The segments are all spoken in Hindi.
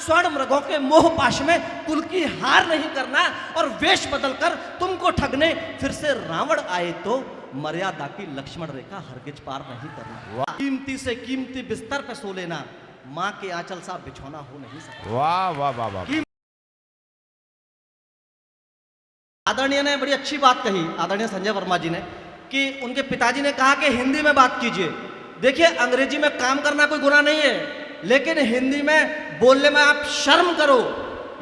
स्वर्ण मृगों के मोह पाश में कुल की हार नहीं करना, और वेश बदलकर तुमको ठगने फिर से रावण आए तो मर्यादा की लक्ष्मण रेखा हरगिज पार नहीं करना। कीमती से कीमती बिस्तर पे सो लेना, माँ के आंचल सा बिछौना हो नहीं सकता। वाह वाह वाह वाह। आदरणीय ने बड़ी अच्छी बात कही, आदरणीय संजय वर्मा जी ने, कि उनके पिताजी ने कहा कि हिंदी में बात कीजिए। देखिए, अंग्रेजी में काम करना कोई गुनाह नहीं है, लेकिन हिंदी में बोलने में आप शर्म करो,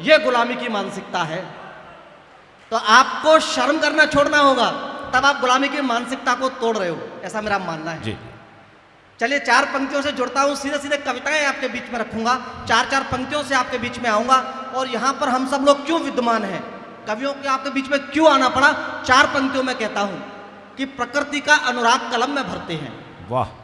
यह गुलामी की मानसिकता है। तो आपको शर्म करना छोड़ना होगा, तब आप गुलामी की मानसिकता को तोड़ रहे हो, ऐसा मेरा मानना है। जी। चलिए, 4 पंक्तियों से जुड़ता हूं, सीधे सीधे कविताएं आपके बीच में रखूंगा, 4-4 पंक्तियों से आपके बीच में आऊंगा। और यहां पर हम सब लोग क्यों विद्यमान हैं, कवियों के आपके बीच में क्यों आना पड़ा, 4 पंक्तियों में कहता हूं कि प्रकृति का अनुराग कलम में भरते हैं। वाह।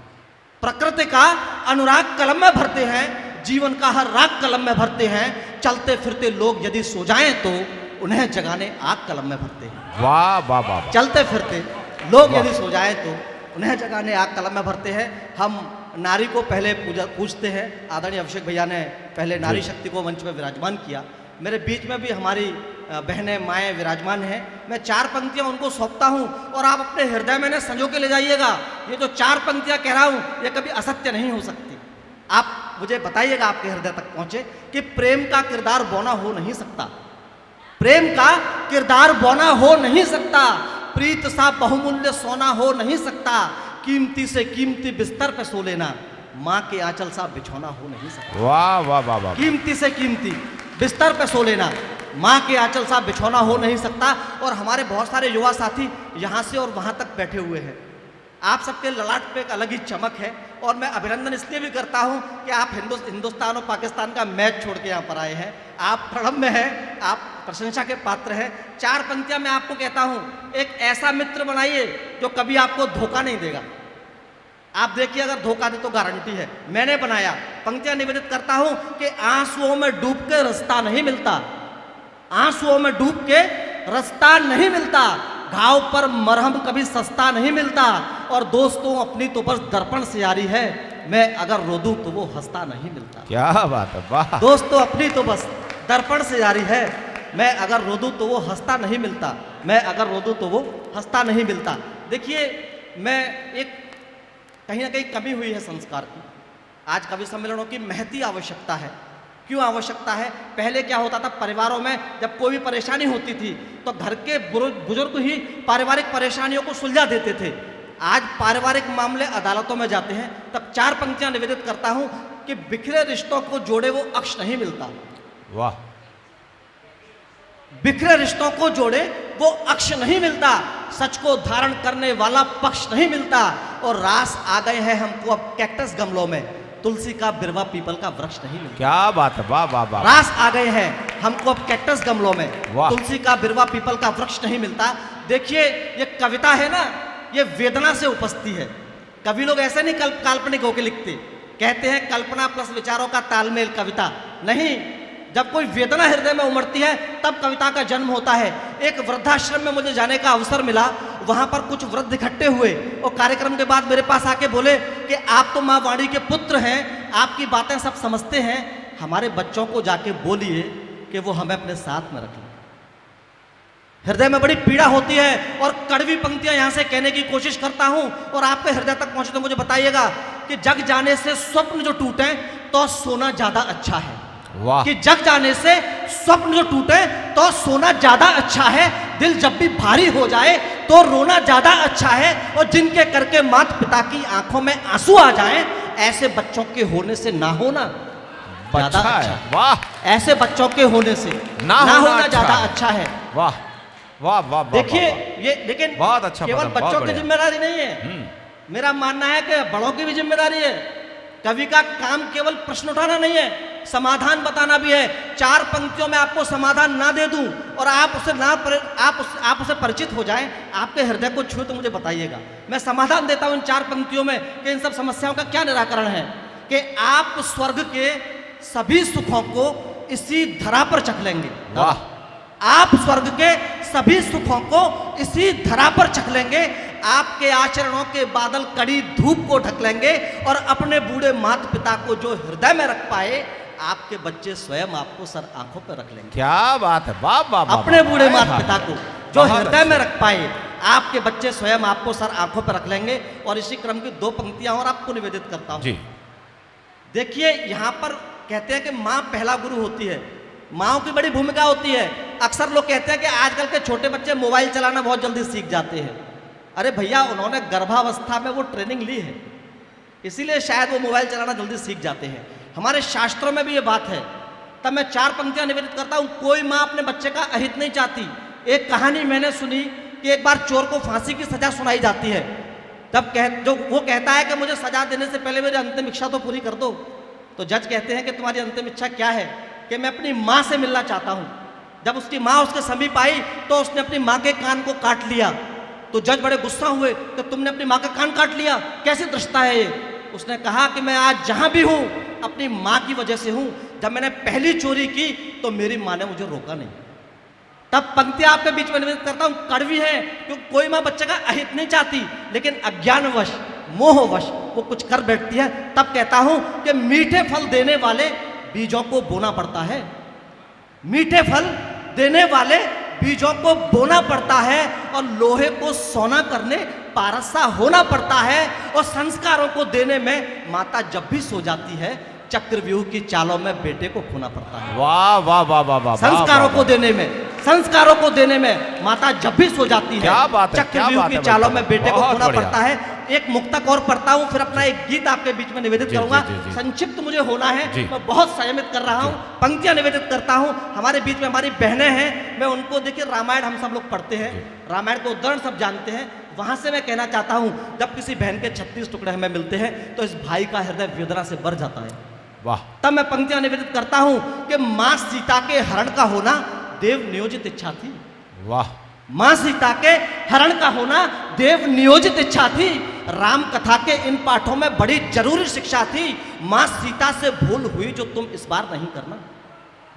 प्रकृति का अनुराग कलम में भरते हैं, जीवन का हर राग कलम में भरते हैं। चलते फिरते लोग यदि सो जाएं तो उन्हें जगाने आग कलम में भरते हैं। वाह वाह वाह। चलते फिरते लोग यदि सो जाए तो उन्हें जगाने आग कलम में भरते हैं। हम नारी को पहले पूजते हैं, आदरणीय अभिषेक भैया ने पहले नारी शक्ति को मंच में विराजमान किया। मेरे बीच में भी हमारी बहनें माएँ विराजमान हैं। मैं 4 पंक्तियाँ उनको सौंपता हूँ और आप अपने हृदय में संजो के ले जाइएगा। ये जो 4 पंक्तियाँ कह रहा हूँ ये कभी असत्य नहीं हो सकती। आप मुझे बताइएगा, आपके हृदय तक पहुँचे, कि प्रेम का किरदार बौना हो नहीं सकता, प्रेम का किरदार बौना हो नहीं सकता, प्रीत सा बहुमूल्य सोना हो नहीं सकता, कीमती से कीमती बिस्तर पे सो लेना, माँ के आंचल सा बिछौना हो नहीं सकता। वाह वाह वाह वाह। कीमती से कीमती बिस्तर पे सो लेना, माँ के आंचल सा बिछौना हो नहीं सकता। और हमारे बहुत सारे युवा साथी यहाँ से और वहाँ तक बैठे हुए हैं, आप सबके ललाट पे एक अलग ही चमक है। और मैं अभिनंदन इसलिए भी करता हूँ कि आप हिंदुस्तान और पाकिस्तान का मैच छोड़ के यहाँ पर आए हैं, आप प्रणब में हैं, आप प्रशंसा के पात्र हैं। 4 पंक्तियाँ मैं आपको कहता हूँ, एक ऐसा मित्र बनाइए जो कभी आपको धोखा नहीं देगा। आप देखिए, अगर धोखा दे तो गारंटी है। मैंने बनाया, पंक्तियाँ निवेदित करता हूँ कि आंसुओं में डूब के रास्ता नहीं मिलता, आंसुओं में डूब के रास्ता नहीं मिलता, घाव पर मरहम कभी सस्ता नहीं मिलता, और दोस्तों अपनी तो बस दर्पण से यारी है, मैं अगर रो दूं तो वो हंसता नहीं मिलता। क्या बात है, वाह। दोस्तों अपनी तो बस दर्पण से यारी है, मैं अगर रो दूं तो वो हंसता नहीं मिलता, मैं अगर रो दूं तो वो हंसता नहीं मिलता। देखिए, मैं एक कहीं ना कहीं कमी हुई है संस्कार की। आज कवि सम्मेलनों की महती आवश्यकता है। क्यों आवश्यकता है? पहले क्या होता था, परिवारों में जब कोई भी परेशानी होती थी तो घर के बुजुर्ग ही पारिवारिक परेशानियों को सुलझा देते थे। आज पारिवारिक मामले अदालतों में जाते हैं। तब 4 पंक्तियां निवेदित करता हूं कि बिखरे रिश्तों को जोड़े वो अक्ष नहीं मिलता। वाह। बिखरे रिश्तों को जोड़े वो अक्ष नहीं मिलता, सच को धारण करने वाला पक्ष नहीं मिलता। और रास आ गए हैं हमको अब कैक्टस गमलों में, तुलसी का बिरवा पीपल का वृक्ष नहीं मिलता। क्या बात है, वाह वाह वाह। रास आ गए हैं हमको अब कैक्टस गमलों में, वाह। तुलसी का बिरवा पीपल का वृक्ष नहीं मिलता। देखिए, ये कविता है ना, ये वेदना से उपजती है। कवि लोग ऐसे नहीं काल्पनिक होकर लिखते, कहते हैं कल्पना प्लस विचारों का तालमेल कविता नहीं। जब कोई वेदना हृदय में उमड़ती है तब कविता का जन्म होता है। एक वृद्धाश्रम में मुझे जाने का अवसर मिला, वहां पर कुछ वृद्ध इकट्ठे हुए और कार्यक्रम के बाद मेरे पास आके बोले कि आप तो माँ वाणी के पुत्र हैं, आपकी बातें सब समझते हैं, हमारे बच्चों को जाके बोलिए कि वो हमें अपने साथ में रख लें। हृदय में बड़ी पीड़ा होती है और कड़वी पंक्तियां यहां से कहने की कोशिश करता हूं और आपके हृदय तक पहुंचे तो मुझे बताइएगा कि जग जाने से स्वप्न जो टूटे तो सोना ज्यादा अच्छा है। वाह। कि जग जाने से स्वप्न जो टूटे तो सोना ज्यादा अच्छा है, दिल जब भी भारी हो जाए तो रोना ज्यादा अच्छा है, और जिनके करके माता पिता की आंखों में आंसू आ जाएं, ऐसे बच्चों के होने से ना होना ज्यादा अच्छा है। वाह। ऐसे बच्चों के होने से ना होना ज्यादा अच्छा है। वाह वाह वाह। देखिए, ये लेकिन बहुत अच्छा, केवल बच्चों की जिम्मेदारी नहीं है, मेरा मानना है कि बड़ों की भी जिम्मेदारी है। कवि का काम केवल प्रश्न उठाना नहीं है, समाधान बताना भी है। 4 पंक्तियों में आपको समाधान ना दे दूं और आप उसे परिचित हो जाएं, आपके हृदय को छुए तो मुझे बताइएगा। मैं समाधान देता हूं इन 4 पंक्तियों में कि इन सब समस्याओं का क्या निराकरण है। कि आप स्वर्ग के सभी सुखों को इसी धरा पर चख लेंगे। वाह। आप स्वर्ग के सभी सुखों को इसी धरा पर चख लेंगे, आपके आचरणों के बादल कड़ी धूप को ढक लेंगे, और अपने बूढ़े माता पिता को जो हृदय में रख पाए आपके बच्चे स्वयं आपको सर आंखों पर रख लेंगे। क्या बात है, वाह वाह वाह, अपने वाह, बूढ़े वाह, माता वाह, पिता को जो बहुत हृदय अच्छे। में रख पाए, आपके बच्चे स्वयं आपको सर आंखों पर रख लेंगे। और इसी क्रम की 2 पंक्तियां और आपको निवेदित करता हूं। जी देखिए, यहां पर कहते हैं कि माँ पहला गुरु होती है, माँओं की बड़ी भूमिका होती है। अक्सर लोग कहते हैं कि आजकल के छोटे बच्चे मोबाइल चलाना बहुत जल्दी सीख जाते हैं। अरे भैया, उन्होंने गर्भावस्था में वो ट्रेनिंग ली है, इसीलिए शायद वो मोबाइल चलाना जल्दी सीख जाते हैं। हमारे शास्त्रों में भी ये बात है। तब मैं 4 पंक्तियां निवेदित करता हूं। कोई माँ अपने बच्चे का अहित नहीं चाहती। एक कहानी मैंने सुनी कि एक बार चोर को फांसी की सजा सुनाई जाती है। तब वो कहता है कि मुझे सजा देने से पहले मेरी अंतिम इच्छा तो पूरी कर दो। तो जज कहते हैं कि तुम्हारी अंतिम इच्छा क्या है? कि मैं अपनी माँ से मिलना चाहता हूँ। जब उसकी माँ उसके समीप आई तो उसने अपनी माँ के कान को काट लिया। तो जज बड़े गुस्सा हुए कि तुमने अपनी माँ का कान काट लिया, कैसी दृष्टा है ये? उसने कहा कि मैं आज जहाँ भी हूँ अपनी माँ की वजह से हूँ। जब मैंने पहली चोरी की तो मेरी माँ ने मुझे रोका नहीं। तब पंक्तियां आपके बीच में निवेदित करता हूं, कड़वी है, क्योंकि कोई माँ बच्चे का अहित नहीं चाहती, लेकिन अज्ञानवश मोहवश वो कुछ कर बैठती है। तब कहता हूं कि मीठे फल देने वाले बीजों को बोना पड़ता है। मीठे फल देने वाले बीजों को बोना पड़ता है और लोहे को सोना करने पारसा होना पड़ता है। और संस्कारों को देने में माता जब भी सो जाती है, चक्रव्यूह की चालों में बेटे को खोना पड़ता है। वाह वाह वाह वाह वाह, संस्कारों वाह, को देने में, संस्कारों को देने में माता जब भी सो जाती है, क्या बात है, क्या चक्रव्यूह बात की है चालों भाई, में बेटे को बहुत खोना बढ़िया। पड़ता है। एक मुक्तक और पढ़ता हूं, फिर अपना एक गीत आपके बीच में निवेदित जी, करूंगा। जी, जी, जी। संक्षिप्त मुझे होना है, जी। मैं बहुत संयमित कर रहा हूं, पंक्तियां निवेदित करता हूं। हमारे बीच में हमारी बहनें हैं, मैं उनको, देखिए रामायण हम सब लोग पढ़ते हैं, रामायण को उदाहरण सब जानते हैं। वहां से मैं कहना चाहता हूं, जब किसी बहन के 36 टुकड़े हमें मिलते हैं तो इस भाई का हृदय वेदना से भर जाता है। वाह, तब मैं पंक्तियां निवेदित करता हूं कि मां सीता के हरण का होना देव नियोजित इच्छा थी। वाह, मां सीता के हरण का होना देव नियोजित इच्छा थी। राम कथा के इन पाठों में बड़ी जरूरी शिक्षा थी। मां सीता से भूल हुई जो तुम इस बार नहीं करना।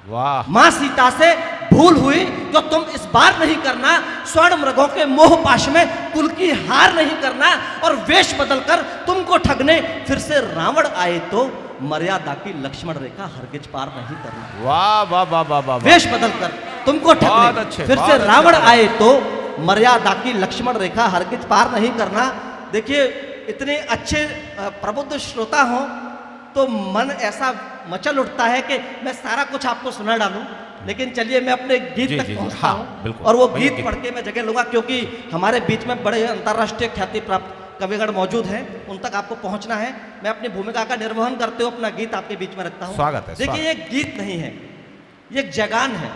वाह, मां सीता से भूल हुई जो तुम इस बार नहीं करना। स्वर्ण मृगों के मोह पाश में कुल की हार नहीं करना। और वेश बदलकर तुमको ठगने फिर से रावण आए तो मर्यादा की लक्ष्मण रेखा हरगिज पार नहीं करना। वाह वाह वाह वाह वाह, वेश बदलकर तुमको बहुत ठगने अच्छे, फिर बहुत से अच्छे, रावण बहुत आए तो मर्यादा की लक्ष्मण रेखा हरगिज पार नहीं करना। देखिए, इतने अच्छे प्रबुद्ध श्रोता हों तो मन ऐसा मचल उठता है कि मैं सारा कुछ आपको सुना डालूं, लेकिन चलिए मैं अपने गीत जी, तक जी, जी, पहुंचता हाँ, हूं। बिल्कुल। और वो भैया, गीत पढ़ के मैं जगह लूंगा, क्योंकि हमारे बीच में बड़े अंतर्राष्ट्रीय ख्याति प्राप्त कविगण मौजूद हैं, उन तक आपको पहुंचना है। मैं अपनी भूमिका का निर्वहन करते हुए अपना गीत आपके बीच में रखता हूं। स्वागत है, देखिए, ये गीत नहीं है, ये एक जयगान है।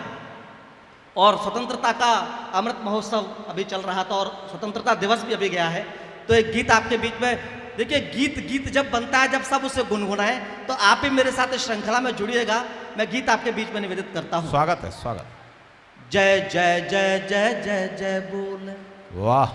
और स्वतंत्रता का अमृत महोत्सव अभी चल रहा था और स्वतंत्रता दिवस भी अभी गया है, तो एक गीत आपके बीच में। देखिए, गीत जब बनता है, जब सब उसे गुनगुनाए, तो आप भी मेरे साथ इस श्रृंखला में जुड़िएगा। मैं गीत आपके बीच में निवेदित करता हूँ। स्वागत है, स्वागत। जय जय जय जय जय जय बोल, वाह,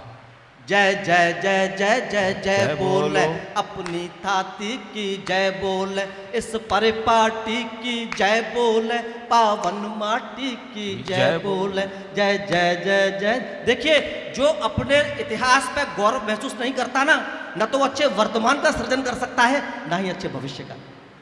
जय जय जय जय जय जय जय बोल, बोलो। अपनी थाती की जय बोल, इस परिपाटी की जय बोल, पावन माटी की जय जय बोल, जय जय जय जय। देखिए, जो अपने इतिहास पे गौरव महसूस नहीं करता ना, न तो वो अच्छे वर्तमान का सृजन कर सकता है, ना ही अच्छे भविष्य का।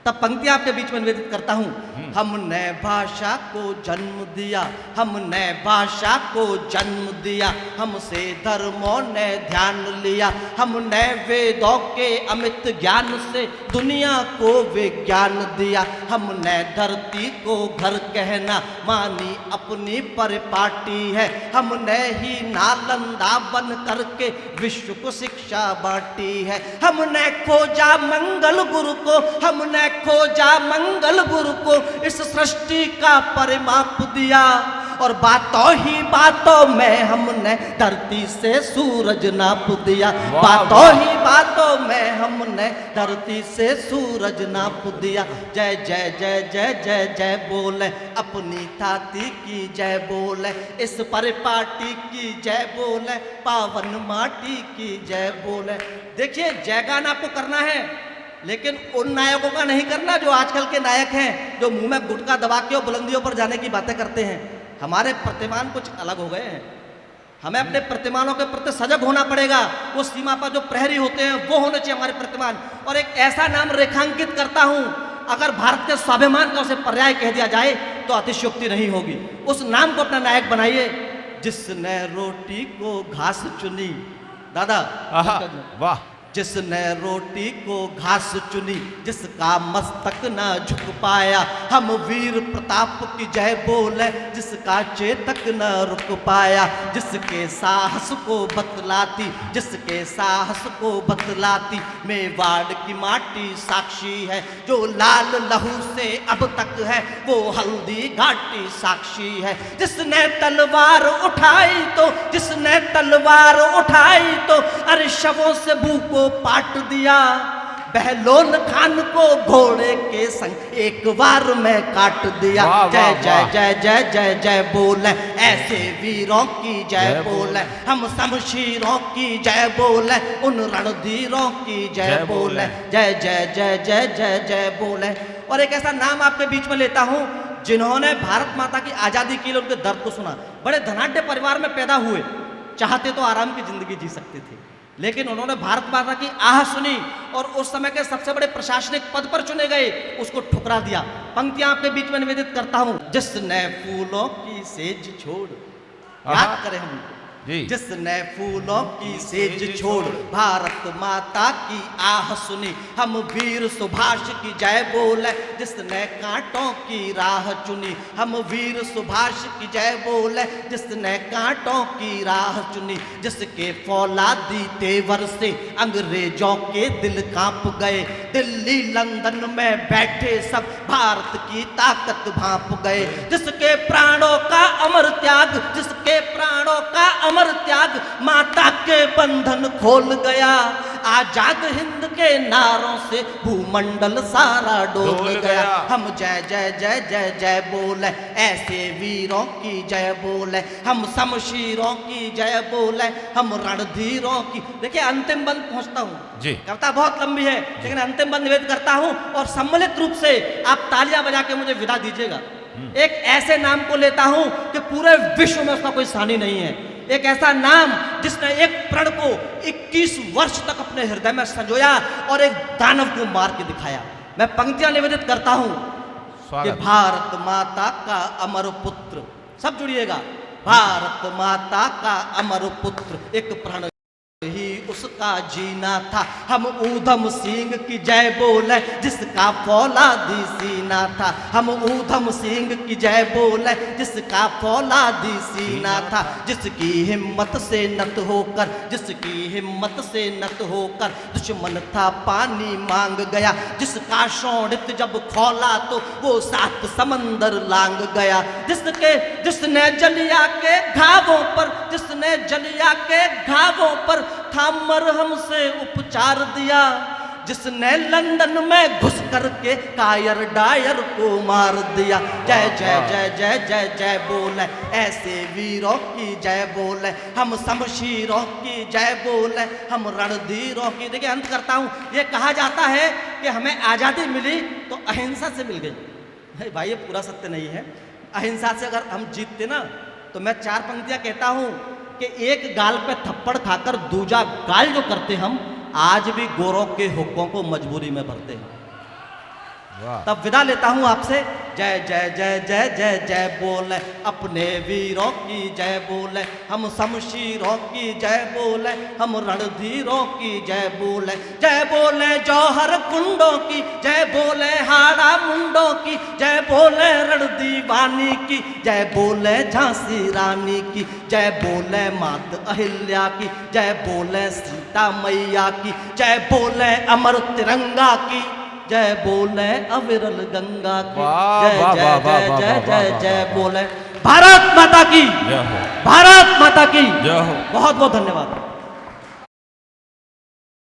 तब पंक्तियां आपके बीच में निवेदित करता हूं। हमने भाषा को जन्म दिया, हमने भाषा को जन्म दिया, हमसे धर्मों ने ध्यान लिया, हमने वेदों के अमित ज्ञान से दुनिया को विज्ञान दिया, हमने धरती को घर कहना मानी अपनी परिपाटी है, हमने ही नालंदा बन करके विश्व को शिक्षा बांटी है, हमने खोजा मंगल गुरु को, हमने खोजा मंगल गुरु को, इस सृष्टि का परिमाप दिया, और बातों ही बातों में हमने धरती से सूरज नाप दिया, बातों ही बातों में हमने धरती से सूरज नाप दिया। जय जय जय जय जय जय बोले, अपनी थाती की जय बोले, इस परिपाटी की जय बोले, पावन माटी की जय बोले। देखिए, जयगान आपको करना है, लेकिन उन नायकों का नहीं करना जो आजकल के नायक हैं, जो मुंह में गुटखा दबा के और बुलंदियों पर जाने की बातें करते हैं। हमारे प्रतिमान कुछ अलग हो गए हैं। हमें अपने प्रतिमानों के प्रति सजग होना पड़ेगा। वो सीमा पर जो प्रहरी होते हैं वो होने चाहिए हमारे प्रतिमान। और एक ऐसा नाम रेखांकित करता हूं अगर भारत के स्वाभिमान का उसे पर्याय कह दिया जाए तो अतिशयोक्ति नहीं होगी। उस नाम को अपना नायक बनाइए जिसने रोटी को घास चुनी। दादा आहा, वाह, जिसने रोटी को घास चुनी, जिसका मस्तक न झुक पाया, हम वीर प्रताप की जय बोले, जिसका चेतक न रुक पाया, जिसके साहस को बतलाती, जिसके साहस को बतलाती मेवाड़ की माटी साक्षी है, जो लाल लहू से अब तक है वो हल्दी घाटी साक्षी है। जिसने तलवार उठाई तो, जिसने तलवार उठाई तो अरे शवों से भू को पाट दिया, बहलोन खान को घोड़े के संग एक बार में काट दिया। जय जय जय जय जय जय बोले, ऐसे वीरों की जय बोले, हम शमशीरों की जय बोले, उन रणधीरों की जय बोले, जय जय जय जय जय जय बोले। और एक ऐसा नाम आपके बीच में लेता हूं जिन्होंने भारत माता की आजादी के लिए उनके दर्द को सुना। बड़े धनाढ्य परिवार में पैदा हुए, चाहते तो आराम की जिंदगी जी सकते थे, लेकिन उन्होंने भारत माता की आह सुनी और उस समय के सबसे बड़े प्रशासनिक पद पर चुने गए, उसको ठुकरा दिया। पंक्तियां आपके बीच में निवेदित करता हूं। जिसने फूलों की सेज छोड़, याद करें हम जी, जिसने फूलों की सेज छोड़ भारत माता की आह सुनी, हम वीर सुभाष की जय बोले, जिसने कांटों की राह चुनी, हम वीर सुभाष की जय बोले, जिसने कांटों की राह चुनी, जिसके फौलादी तेवर से अंग्रेजों के दिल कांप गए, दिल्ली लंदन में बैठे सब भारत की ताकत भांप गए, जिसके प्राणों का अमर त्याग, जिसके प्राणों का अमर त्याग माता के बंधन खोल गया, आजाद हिंद के नारों से भूमंडल सारा डोल गया। हम जय जय जय जय जय बोले, ऐसे वीरों की जय बोले, हम शमशीरों की जय बोले, हम रणधीरों की। देखिए अंतिम बंद पहुंचता हूं जी, कविता बहुत लंबी है लेकिन अंतिम बंद निवेदन करता हूं और सम्मिलित रूप से आप तालियां बजा के मुझे विदा दीजिएगा। एक ऐसे नाम को लेता हूं कि पूरे विश्व में उसका कोई सानी नहीं है, एक ऐसा नाम जिसने एक प्रण को 21 वर्ष तक अपने हृदय में संजोया और एक दानव को मार के दिखाया। मैं पंक्तियां निवेदित करता हूं कि भारत माता का अमर पुत्र, सब जुड़िएगा, भारत माता का अमर पुत्र, एक प्रण ही उसका जीना था, हम ऊधम सिंह की जय बोले, जिसका फौलादी सीना था, हम ऊधम सिंह की जय बोले, जिसका फौलादी सीना था, जिसकी हिम्मत से नत होकर, जिसकी हिम्मत से नत होकर दुश्मन था पानी मांग गया, जिसका शोणित जब खोला तो वो 7 समंदर लांग गया, जिसने जलिया के घावों पर, जिसने जलिया के घावों पर था मरहम से उपचार दिया, जिसने लंदन में घुस करके कायर डायर को मार दिया। जय जय जय जय जय जय बोले, ऐसे वीरों की जय बोले, हम शमशीरों की जय बोले, हम रणधीरों की। देखिए अंत करता हूं, ये कहा जाता है कि हमें आजादी मिली तो अहिंसा से मिल गई। भाई ये पूरा सत्य नहीं है। अहिंसा से अगर हम जीतते ना तो मैं 4 पंक्तियां कहता हूं कि एक गाल पे थप्पड़ खाकर दूजा गाल जो करते हम, आज भी गोरों के हुक्कों को मजबूरी में भरते हैं। तब विदा लेता हूं आपसे। जय जय जय जय जय जय बोले, अपने वीरों की जय बोले, हम शमशीरों की जय बोले, हम रणधीरों की जय बोले, जय बोले जौहर कुंडों की, जय बोले हाड़ा मुंडों की, जय बोले रणदीवानी की, जय बोले झांसी रानी की, जय बोले मात अहिल्या की, जय बोले सीता मैया की, जय बोले अमर तिरंगा की, जय बोले अविरल गंगा की। जय जय जय जय जय जय बोले, भारत माता की, भारत माता की। बहुत बहुत धन्यवाद।